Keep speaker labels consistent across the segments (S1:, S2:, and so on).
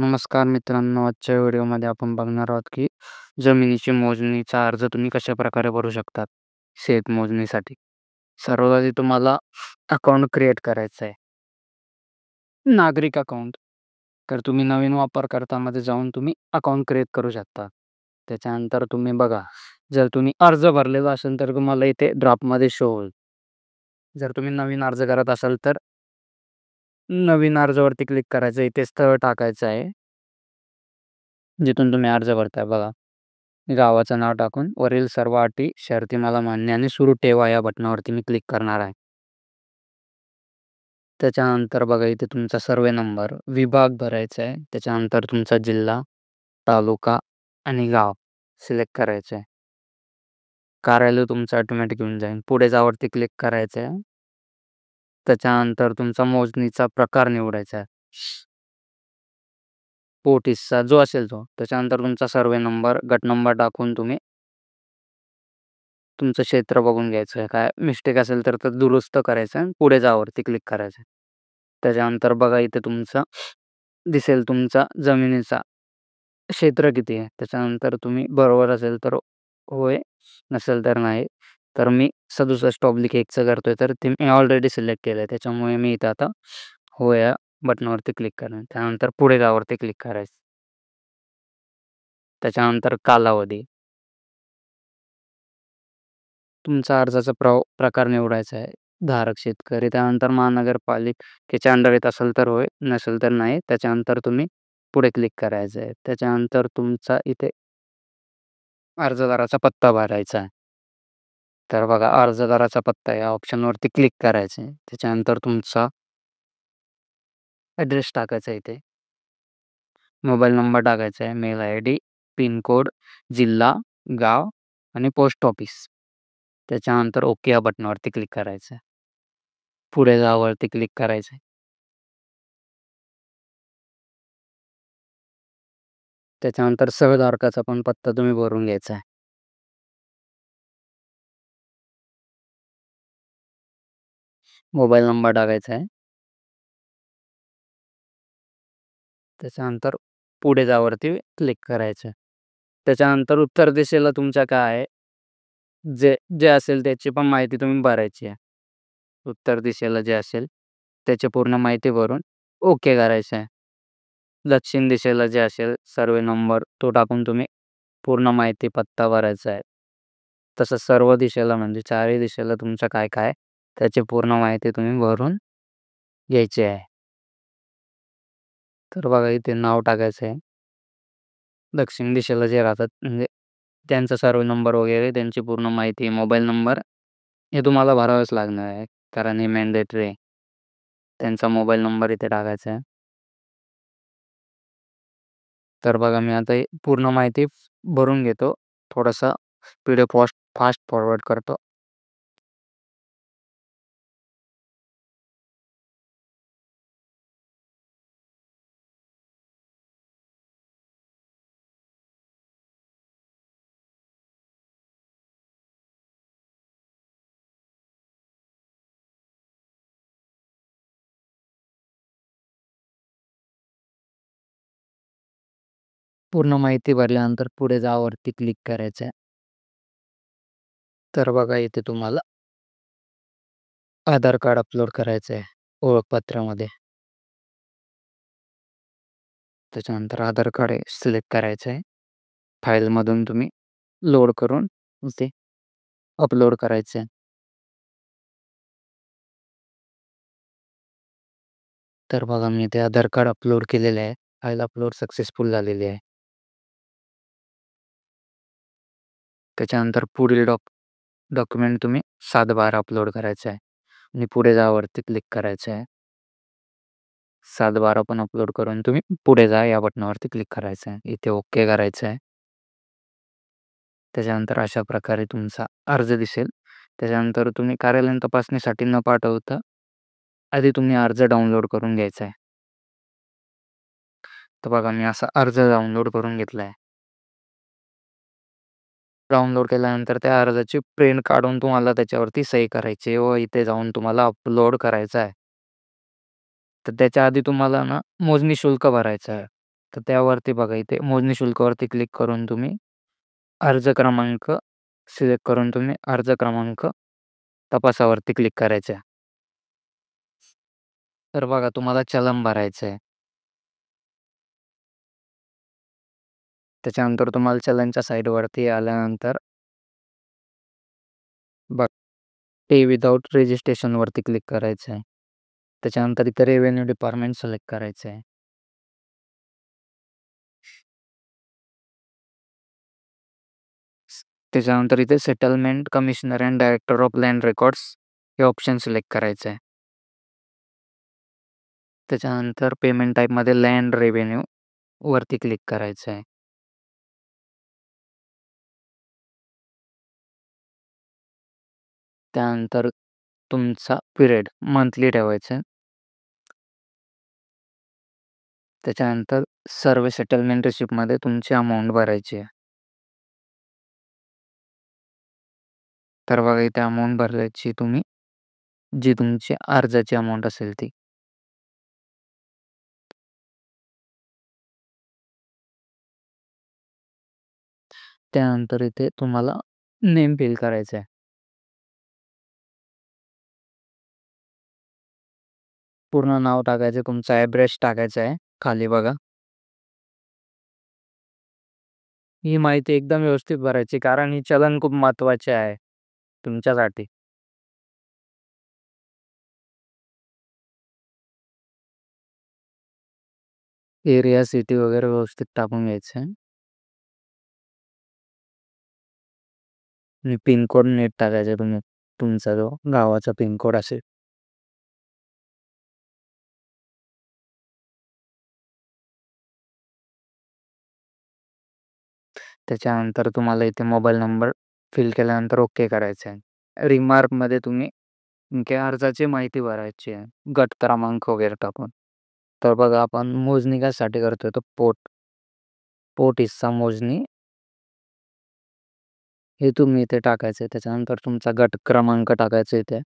S1: नमस्कार मित्रांनो, आजच्या व्हिडिओमध्ये आपण बघणार आहोत, की जमिनीची मोजणीचा अर्ज तुम्ही कशाप्रकारे भरू शकतात शेतमोजणीसाठी. सर्वात आधी तुम्हाला अकाउंट क्रिएट करायचं आहे. नागरिक अकाउंट. तर तुम्ही नवीन वापरकर्त्यामध्ये जाऊन तुम्ही अकाउंट क्रिएट करू शकता. त्याच्यानंतर तुम्ही बघा, जर तुम्ही अर्ज भरलेला असेल तर तुम्हाला इथे ड्राफ्टमध्ये शो होईल. जर तुम्ही नवीन अर्ज करत असाल तर नवीन अर्जावरती क्लिक करायचं. इथे स्थळ टाकायचं आहे, जिथून तुम्ही अर्ज भरताय बघा. गावाचं नाव टाकून वरील सर्व अटी, शर्ती मला मान्य आणि सुरू ठेवा या बटनावरती मी क्लिक करणार आहे. त्याच्यानंतर बघा इथे तुमचा सर्वे नंबर, विभाग भरायचा आहे. त्याच्यानंतर तुमचा जिल्हा, तालुका आणि गाव सिलेक्ट करायचं आहे. कार्यालय तुमचं ऑटोमॅटिक येऊन जाईल. पुढे जावरती क्लिक करायचं आहे. त्याच्यानंतर तुमचा मोजणीचा प्रकार निवडायचा आहे. पोट हिस्सा जो असेल तो. त्याच्यानंतर तुमचा सर्वे नंबर, गट नंबर टाकून तुम्ही तुमचं क्षेत्र बघून घ्यायचं आहे. काय मिस्टेक असेल तर दुरुस्त करायचं आहे. पुढे जावरती क्लिक करायचं आहे. त्याच्यानंतर बघा इथे तुमचा दिसेल तुमचा जमिनीचा क्षेत्र किती आहे. त्याच्यानंतर तुम्ही बरोबर असेल तर होय, नसेल तर नाही. तर मी 67/1चं करतोय, तर ते मी ऑलरेडी सिलेक्ट केलं आहे. त्याच्यामुळे मी इथं आता हो या बटनावरती क्लिक करणार. त्यानंतर पुढे जावरती क्लिक करायचं. त्याच्यानंतर कालावधी. तुमचा अर्जाचा प्रकार निवडायचा आहे. धारक शेतकरी, त्यानंतर महानगरपालिकेच्या अंडर येत असेल तर होय, नसेल तर नाही. त्याच्यानंतर तुम्ही पुढे क्लिक करायचं आहे. त्याच्यानंतर तुमचा इथे अर्जदाराचा पत्ता भरायचा आहे. तर बघा अर्जदाराचा पत्ता या ऑप्शनवरती क्लिक करायचं आहे. त्याच्यानंतर तुमचा ॲड्रेस टाकायचा आहे इथे. मोबाईल नंबर टाकायचा आहे, मेल आयडी, पिनकोड, जिल्हा, गाव आणि पोस्ट ऑफिस. त्याच्यानंतर ओके या बटनावरती क्लिक करायचं आहे. पुढे जावरती क्लिक करायचं आहे. त्याच्यानंतर सहधारकाचा पण पत्ता तुम्ही भरून घ्यायचा आहे. मोबाईल नंबर टाकायचा आहे. त्याच्यानंतर पुढे जावरती क्लिक करायचं आहे. त्याच्यानंतर उत्तर दिशेला तुमच्या काय आहे, जे जे असेल त्याची पण माहिती तुम्ही भरायची आहे. उत्तर दिशेला जे असेल त्याची पूर्ण माहिती भरून ओके करायचं आहे. दक्षिण दिशेला जे असेल सर्वे नंबर तो टाकून तुम्ही पूर्ण माहिती, पत्ता भरायचा आहे. तसंच सर्व दिशेला म्हणजे चारही दिशेला तुमचं काय-काय त्याची पूर्ण माहिती तुम्ही भरून घ्यायची आहे. तर बघा इथे नाव टाकायचं आहे. दक्षिण दिशेला जे राहतात म्हणजे त्यांचा सर्वे नंबर वगैरे त्यांची पूर्ण माहिती, मोबाईल नंबर हे तुम्हाला भरावंच लागणार आहे. कारण हे मॅन्डेटरी आहे. त्यांचा मोबाईल नंबर इथे टाकायचा आहे. तर बघा मी आता ही पूर्ण माहिती भरून घेतो. थोडासा व्हिडिओ फास्ट फॉरवर्ड करतो. पूर्ण माहिती भरल्यानंतर पुढे जावरती क्लिक करायचं आहे. तर बघा इथे तुम्हाला आधार कार्ड अपलोड करायचं आहे ओळखपत्रामध्ये. त्याच्यानंतर आधार कार्ड सिलेक्ट करायचं आहे. फाईलमधून तुम्ही लोड करून ते अपलोड करायचं आहे. तर बघा मी ते आधार कार्ड अपलोड केलेलं आहे. फाईल अपलोड सक्सेसफुल झालेली आहे. त्याच्यानंतर पुढील डॉक्युमेंट तुम्ही 7/12 अपलोड करायचं आहे आणि पुढे जावरती क्लिक करायचं आहे. 7/12 पण अपलोड करून तुम्ही पुढे जा या बटनावरती क्लिक करायचं आहे. इथे ओके करायचं आहे. त्याच्यानंतर अशा प्रकारे तुमचा अर्ज दिसेल. त्याच्यानंतर तुम्ही कार्यालयीन तपासणीसाठी न पाठवता आधी तुम्ही अर्ज डाउनलोड करून घ्यायचा आहे. तर बघा मी असा अर्ज डाउनलोड करून घेतला आहे. डाउनलोड केल्यानंतर त्या अर्जाची प्रिंट काढून तुम्हाला त्याच्यावरती सही करायची व इथे जाऊन तुम्हाला अपलोड करायचा आहे. तर त्याच्या आधी तुम्हाला ना मोजणी शुल्क भरायचं आहे. तर त्यावरती बघा इथे मोजणी शुल्कावरती क्लिक करून तुम्ही अर्ज क्रमांक सिलेक्ट करून तुम्ही अर्ज क्रमांक तपासावरती क्लिक करायचं आहे. तर बघा तुम्हाला चलन भरायचं आहे. त्याच्यानंतर तुम्हाला चलनच्या साईडवरती आल्यानंतर बघ पे विदाऊट रजिस्ट्रेशनवरती क्लिक करायचं आहे. त्याच्यानंतर इथे रेव्हेन्यू डिपार्टमेंट सिलेक्ट करायचं आहे. त्याच्यानंतर इथे settlement commissioner and director of land records हे ऑप्शन सिलेक्ट करायचं आहे. त्याच्यानंतर पेमेंट टाईपमध्ये लँड रेव्हेन्यू वरती क्लिक करायचं आहे. त्यानंतर तुमचा पिरियड मंथली ठेवायचा आहे. त्याच्यानंतर सर्व सेटलमेंट रिसिप्टमध्ये तुमची अमाउंट भरायची आहे. तर बघा इथे अमाउंट भरायची तुम्ही, जी तुमची अर्जाची अमाउंट असेल ती. त्यानंतर इथे तुम्हाला नेम फिल करायचं आहे. पूर्ण नाव टाकायचं, तुमचा ॲड्रेस टाकायचा आहे खाली बघा. ही माहिती एकदम व्यवस्थित भरायची कारण ही चलन खूप महत्त्वाचे आहे तुमच्यासाठी. एरिया, सिटी वगैरे व्यवस्थित टाकून घ्यायचं आहे. आणि पिनकोड नीट टाकायचा तुम्ही. तुमचा जो गावाचा पिनकोड असेल. त्याच्यानंतर तुम्हाला इथे मोबाईल नंबर फिल केल्यानंतर ओके करायचं आहे. रिमार्कमध्ये तुम्ही तुमच्या अर्जाची माहिती भरायची आहे. गट क्रमांक वगैरे टाकून. तर बघा आपण मोजणी कशासाठी करतोय तर पोट हिस्सा मोजणी हे तुम्ही इथे टाकायचं आहे. त्याच्यानंतर तुमचा गट क्रमांक टाकायचा इथे.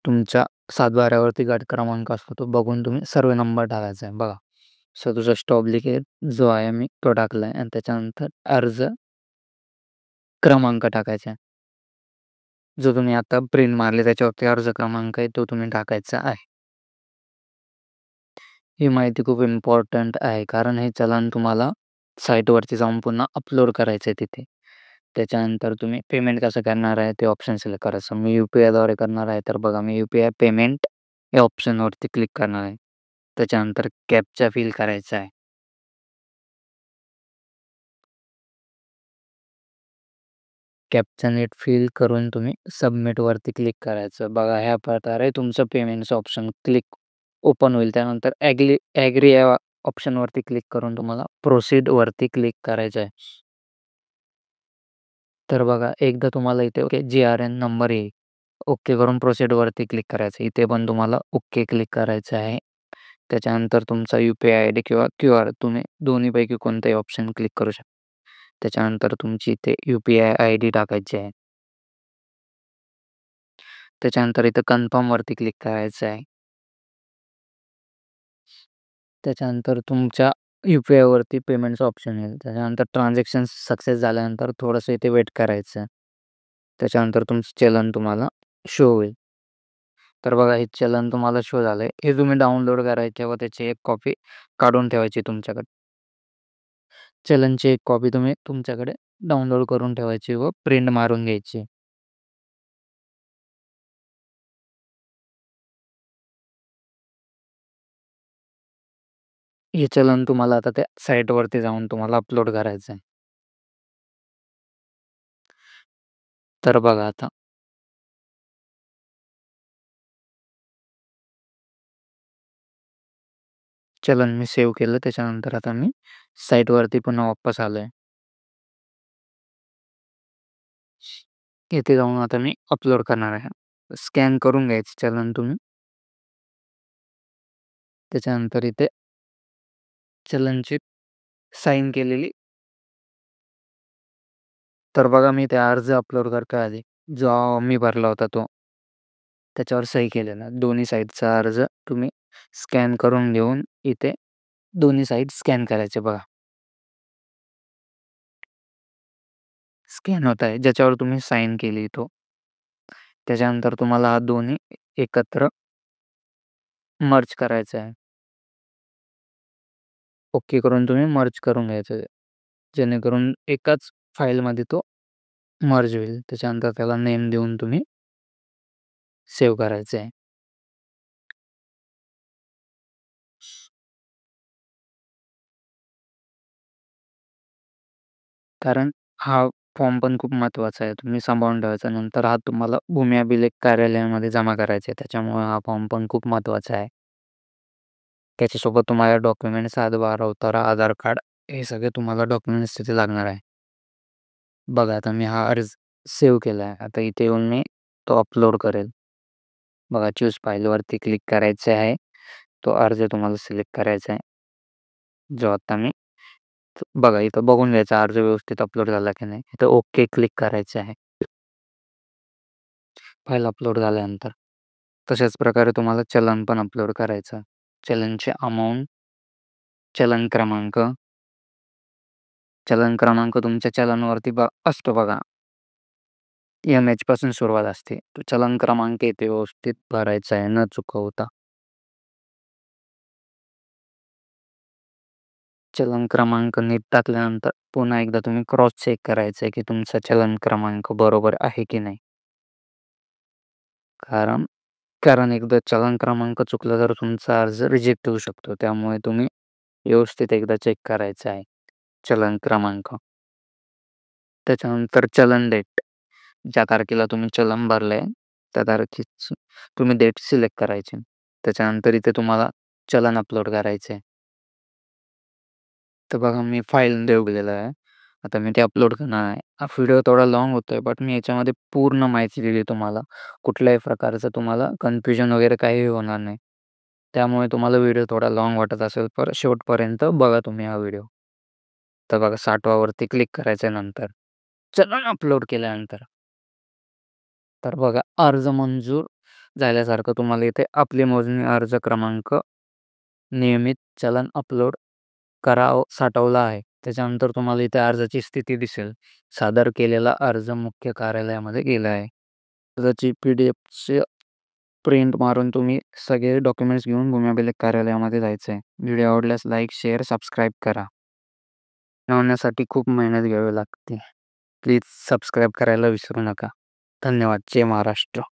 S1: तुमच्या सातबाऱ्यावरती गट क्रमांक असतो तो बघून तुम्ही सर्व नंबर टाकायचा आहे. बघा 67 जो आहे मी तो टाकला आहे आणि त्याच्यानंतर अर्ज क्रमांक टाकायचा आहे. जो तुम्ही आता प्रिंट मारले त्याच्यावरती अर्ज क्रमांक आहे तो तुम्ही टाकायचा आहे. ही माहिती खूप इम्पॉर्टंट आहे कारण हे चलन तुम्हाला साईटवरती जाऊन पुन्हा अपलोड करायचं आहे तिथे. त्याच्यानंतर तुम्ही पेमेंट कसं करणार आहे ते ऑप्शन सिलेक्ट करायचं. मी यू-पी-आयद्वारे करणार आहे तर बघा मी यू-पी-आय पेमेंट या ऑप्शनवरती क्लिक करणार आहे. त्याच्यानंतर कॅप्चा फिल करायचा आहे. कॅप्चा नीट फिल करून तुम्ही सबमिटवरती क्लिक करायचं. बघा ह्या प्रकारे तुमचं पेमेंटचं ऑप्शन ओपन होईल. त्यानंतर ॲग्री या ऑप्शनवरती क्लिक करून तुम्हाला प्रोसीडवरती क्लिक करायचं आहे. तर बघा एकदा तुम्हाला इथे ओके जी-आर-एन नंबर येईल. ओके करून प्रोसीडवरती क्लिक करायचं. इथे पण तुम्हाला ओके क्लिक करायचं आहे. त्याच्यानंतर तुमचा यू-पी-आय आयडी किंवा क्यूआर तुम्ही दोन्हीपैकी कोणताही ऑप्शन क्लिक करू शकता. त्याच्यानंतर तुमची इथे यू-पी-आय आयडी टाकायची आहे. त्याच्यानंतर इथं कन्फर्मवरती क्लिक करायचं आहे. त्याच्यानंतर तुमच्या यू-पी-आयवरती पेमेंटचं ऑप्शन येईल. त्याच्यानंतर ट्रान्झॅक्शन सक्सेस झाल्यानंतर थोडंसं इथे वेट करायचं. त्याच्यानंतर तुमचं चलन तुम्हाला शो होईल. तर बघा हे चलन तुम्हाला शो झालंय. हे तुम्ही डाउनलोड करायचे व त्याची एक कॉपी काढून ठेवायची तुमच्याकडे. चलनची एक कॉपी तुम्ही तुमच्याकडे डाउनलोड करून ठेवायची व प्रिंट मारून घ्यायची. हे चलन तुम्हाला आता त्या साईटवरती जाऊन तुम्हाला अपलोड करायचं आहे. तर बघा आता चलन मी सेव्ह केलं. त्याच्यानंतर आता मी साईटवरती पुन्हा वापस आलोय. इथे जाऊन आता मी अपलोड करणार आहे. स्कॅन करून घ्यायचं चलन तुम्ही. त्याच्यानंतर इथे चलनची साइन केलेली तर बघा मी ते अर्ज अपलोड करण्याआधी जो मी भरला होता तो त्याच्यावर सही केलेला. दोन्ही साइडचा अर्ज तुम्ही स्कॅन करून घेऊन इथे दोन्ही साइड स्कॅन करायचे बघा. स्कॅन होत आहे. ज्याच्यावर तुम्ही साइन केली तो. त्याच्यानंतर तुम्हाला हा दोन्ही एकत्र मर्ज करायचा आहे. ओके करून तुम्ही मर्ज करून घ्यायचं आहे. जेणेकरून एकाच फाईलमध्ये तो मर्ज होईल. त्याच्यानंतर त्याला नेम देऊन तुम्ही सेव्ह करायचं आहे. कारण हा फॉर्म पण खूप महत्त्वाचा आहे. तुम्ही सांभाळून ठेवायचा. नंतर हा तुम्हाला भूमी अभिलेख कार्यालयामध्ये जमा करायचा आहे. त्याच्यामुळे हा फॉर्म पण खूप महत्त्वाचा आहे. त्याच्यासोबत तुम्हाला डॉक्युमेंट्स, हातभार, उतारा, आधार कार्ड हे सगळे तुम्हाला डॉक्युमेंट्स तिथे लागणार आहे. बघा आता मी हा अर्ज सेव्ह केला आहे. आता इथे येऊन मी तो अपलोड करेल. बघा चूज फाईलवरती क्लिक करायचं आहे. तो अर्ज तुम्हाला सिलेक्ट करायचा आहे. जो आता मी बघा इथं बघून घ्यायचा अर्ज व्यवस्थित अपलोड झाला की नाही. इथं ओके क्लिक करायचं आहे. फाईल अपलोड झाल्यानंतर तशाच प्रकारे तुम्हाला चलन पण अपलोड करायचं. चलनचे अमाउंट, चलन क्रमांक. चलन क्रमांक तुमच्या चलनवरती असतो बघा. एम-एच पासून सुरुवात असते. तो चलन क्रमांक इथे व्यवस्थित भरायचा आहे न चुकवता. चलन क्रमांक नीट टाकल्यानंतर पुन्हा एकदा तुम्ही क्रॉस चेक करायचं आहे की तुमचा चलन क्रमांक बरोबर आहे की नाही. कारण कारण एकदा चलन क्रमांक चुकला तर तुमचा अर्ज रिजेक्ट होऊ शकतो. त्यामुळे तुम्ही व्यवस्थित एकदा चेक करायचं आहे चलन क्रमांक. त्याच्यानंतर चलन डेट. ज्या तारखेला तुम्ही चलन भरलंय त्या तारखेची तुम्ही डेट सिलेक्ट करायची. त्याच्यानंतर इथे तुम्हाला चलन अपलोड करायचं आहे. तर बघा मी फाईल ठेवलेलं आहे. आता मी ते अपलोड करणार आहे. हा व्हिडिओ थोडा लाँग होतोय, बट मी याच्यामध्ये पूर्ण माहिती दिली तुम्हाला. कुठल्याही प्रकारचं तुम्हाला कन्फ्युजन वगैरे काहीही होणार नाही. त्यामुळे तुम्हाला व्हिडिओ थोडा लाँग वाटत असेल तर शेवटपर्यंत बघा तुम्ही हा व्हिडिओ. तर बघा 60 वरती क्लिक करायचं नंतर. चलन अपलोड केल्यानंतर. तर बघा अर्ज मंजूर झाल्यासारखं तुम्हाला इथे आपली मोजणी अर्ज क्रमांक नियमित चलन अपलोड साठवला आहे. त्याच्यानंतर तुम्हाला इथे अर्जाची स्थिती दिसेल. सादर केलेला अर्ज मुख्य कार्यालयामध्ये गेला आहे. त्याची पी-डी-एफची प्रिंट मारून तुम्ही सगळे डॉक्युमेंट्स घेऊन भूमी अभिलेख कार्यालयामध्ये जायचं आहे. व्हिडिओ आवडल्यास लाईक, शेअर, सबस्क्राईब करा. बनवण्यासाठी खूप मेहनत घ्यावी लागते. प्लीज सबस्क्राईब करायला विसरू नका. धन्यवाद. जय महाराष्ट्र.